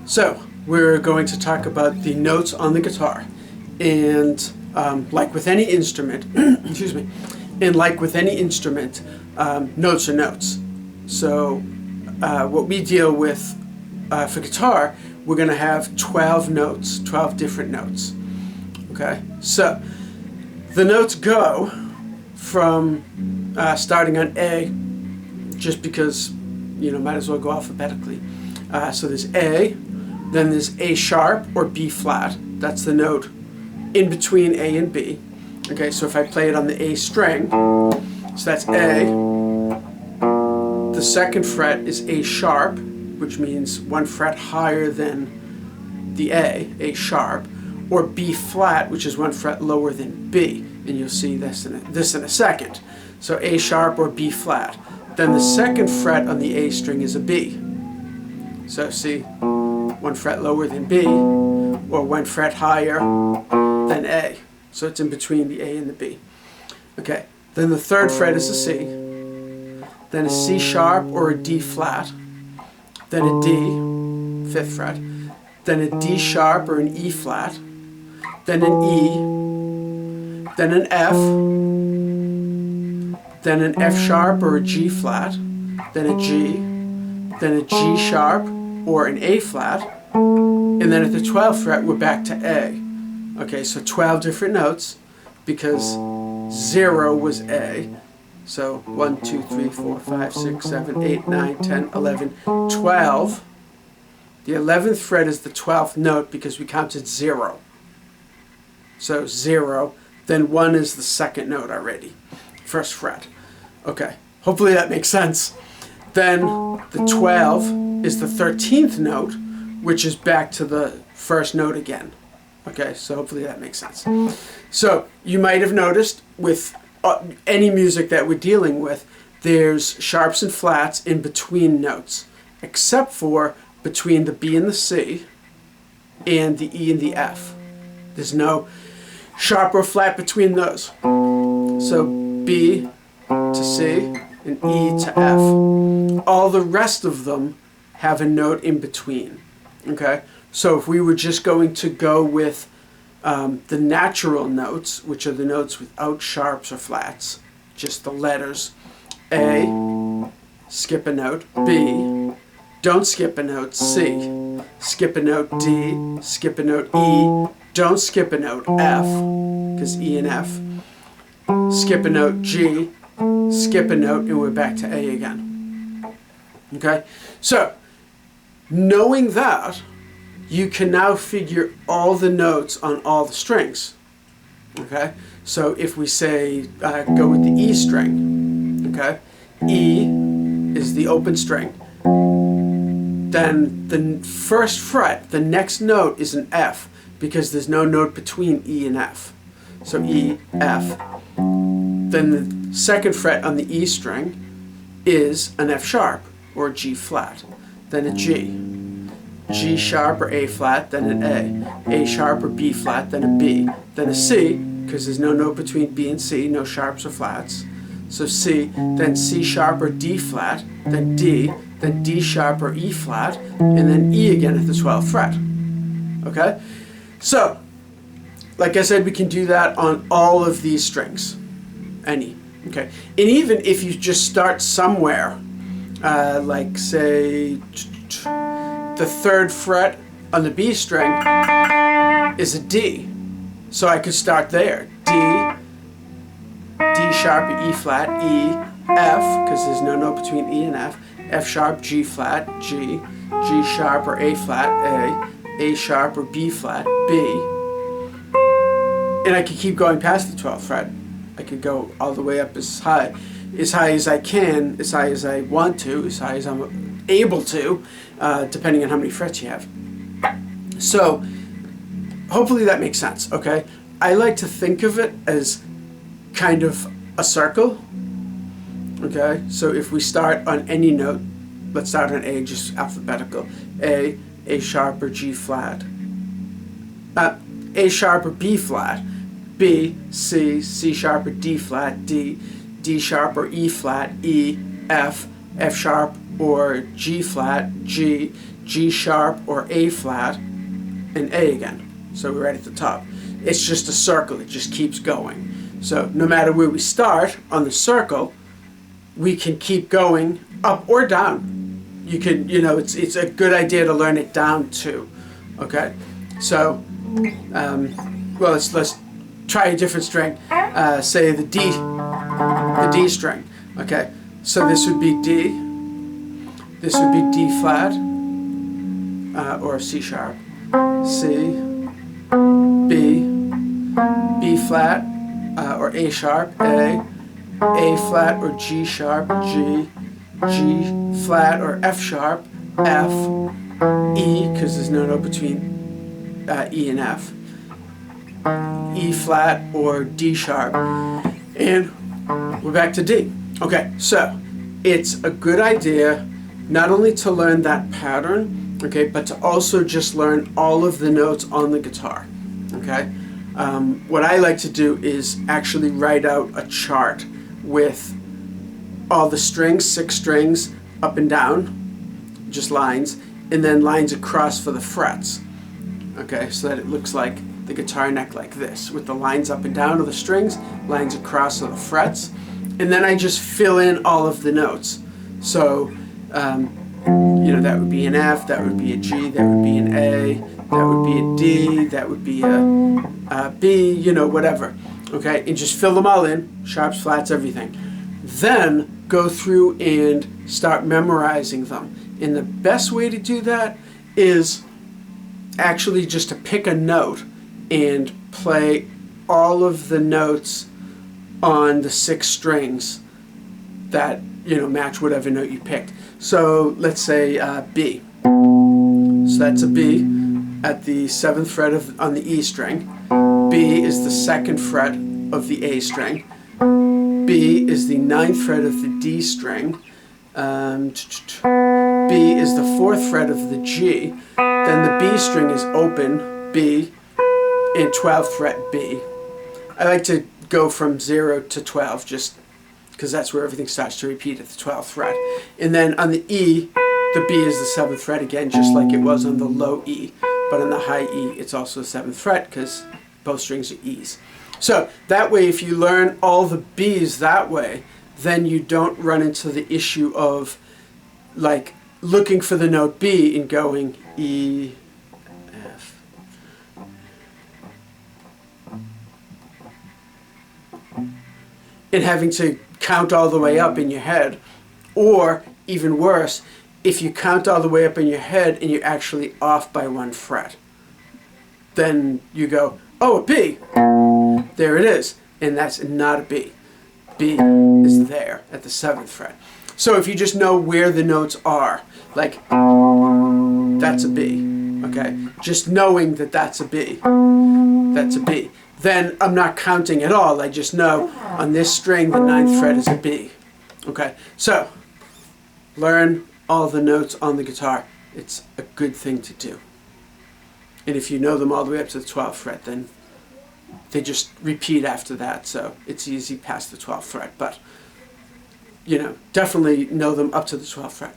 So we're going to talk about the notes on the guitar, and like with any instrument, excuse me, and like with any instrument, notes are notes. So what we deal with for guitar, we're going to have 12 notes, 12 different notes. Okay, so the notes go from starting on A, just because, you know, might as well go alphabetically. So there's A, then there's A sharp or B flat. That's the note in between A and B. Okay, so if I play it on the A string, so that's A. The second fret is A sharp, which means one fret higher than the A sharp, or B flat, which is one fret lower than B. And you'll see this in a second. So A sharp or B flat. Then the second fret on the A string is a B. So see, one fret lower than B, or one fret higher than A. So it's in between the A and the B. Okay, then the third fret is a C, then a C sharp or a D flat, then a D, fifth fret, then a D sharp or an E flat, then an E, then an F, then an F sharp or a G flat, then a G, then a G sharp or an A flat, and then at the 12th fret we're back to A. Okay, so 12 different notes, because 0 was A. So 1, 2, 3, 4, 5, 6, 7, 8, 9, 10, 11, 12. The 11th fret is the 12th note because we counted 0. So 0, then 1 is the second note already, first fret. Okay, hopefully that makes sense. Then the 12 is the 13th note, which is back to the first note again. Okay, so hopefully that makes sense. So you might have noticed with any music that we're dealing with, there's sharps and flats in between notes, except for between the B and the C and the E and the F. There's no sharp or flat between those. So B to C and E to F. All the rest of them have a note in between. Okay, so if we were just going to go with the natural notes, which are the notes without sharps or flats, just the letters, A, skip a note, B, don't skip a note, C, skip a note, D, skip a note, E, don't skip a note, F, because E and F, skip a note, G, skip a note, and we're back to A again. Okay, so knowing that, you can now figure all the notes on all the strings. Okay, so if we say go with the E string, okay, E is the open string. Then the first fret, the next note is an F, because there's no note between E and F. So E, F. Then the second fret on the E string is an F sharp or G flat. Then a G. G sharp or A flat, then an A sharp or B flat, then a B, then a C, because there's no note between B and C, no sharps or flats. So C, then C sharp or D flat, then D sharp or E flat, and then E again at the 12th fret. Okay? So, like I said, we can do that on all of these strings. Any. Okay? And even if you just start somewhere, like say, the third fret on the B string is a D. So I could start there. D sharp, E flat, E, F, because there's no note between E and F sharp, G flat, G sharp or A flat, A sharp or B flat, B. And I could keep going past the 12th fret. I could go all the way up as high as I can, as high as I want to, as high as I'm able to, depending on how many frets you have. So hopefully that makes sense. Okay, I like to think of it as kind of a circle. Okay, so if we start on any note, let's start on A, just alphabetical. A sharp or G flat, A sharp or B flat, B, C sharp or D flat, D sharp or E flat, E, F sharp or G flat, G G sharp or A flat, and A again. So we're right at the top. It's just a circle, it just keeps going. So no matter where we start on the circle, we can keep going up or down. You can, it's a good idea to learn it down too. Okay, so well, let's try a different string. Say the D string. Okay, so this would be D. This would be D flat or C sharp. C, B flat or A sharp, A flat or G sharp, G flat or F sharp, F, E, because there's no note between E and F, E flat or D sharp, and we're back to D. Okay, so it's a good idea not only to learn that pattern, okay, but to also just learn all of the notes on the guitar. Okay, what I like to do is actually write out a chart with all the strings, 6 strings, up and down, just lines, and then lines across for the frets. Okay, so that it looks like the guitar neck like this, with the lines up and down of the strings, lines across of the frets, and then I just fill in all of the notes. So, that would be an F, that would be a G, that would be an A, that would be a D, that would be a B, whatever. Okay, and just fill them all in, sharps, flats, everything. Then go through and start memorizing them. And the best way to do that is actually just to pick a note and play all of the notes on the 6 strings that match whatever note you picked. So let's say B. So that's a B at the 7th fret on the E string. B is the 2nd fret of the A string. B is the 9th fret of the D string. B is the 4th fret of the G. Then the B string is open, B, and 12th fret B. I like to go from 0 to 12 just because that's where everything starts to repeat at the 12th fret. And then on the E, the B is the 7th fret again, just like it was on the low E. But on the high E, it's also the 7th fret because both strings are E's. So that way, if you learn all the B's that way, then you don't run into the issue of like looking for the note B and going E, F. And having to count all the way up in your head. Or even worse, if you count all the way up in your head and you're actually off by 1 fret. Then you go, oh, a B. There it is. And that's not a B. B is there at the 7th fret. So if you just know where the notes are, like that's a B, okay? Just knowing that that's a B, that's a B. Then I'm not counting at all. I just know on this string the 9th fret is a B. Okay, so learn all the notes on the guitar. It's a good thing to do. And if you know them all the way up to the 12th fret, then they just repeat after that, so it's easy past the 12th fret. But, definitely know them up to the 12th fret.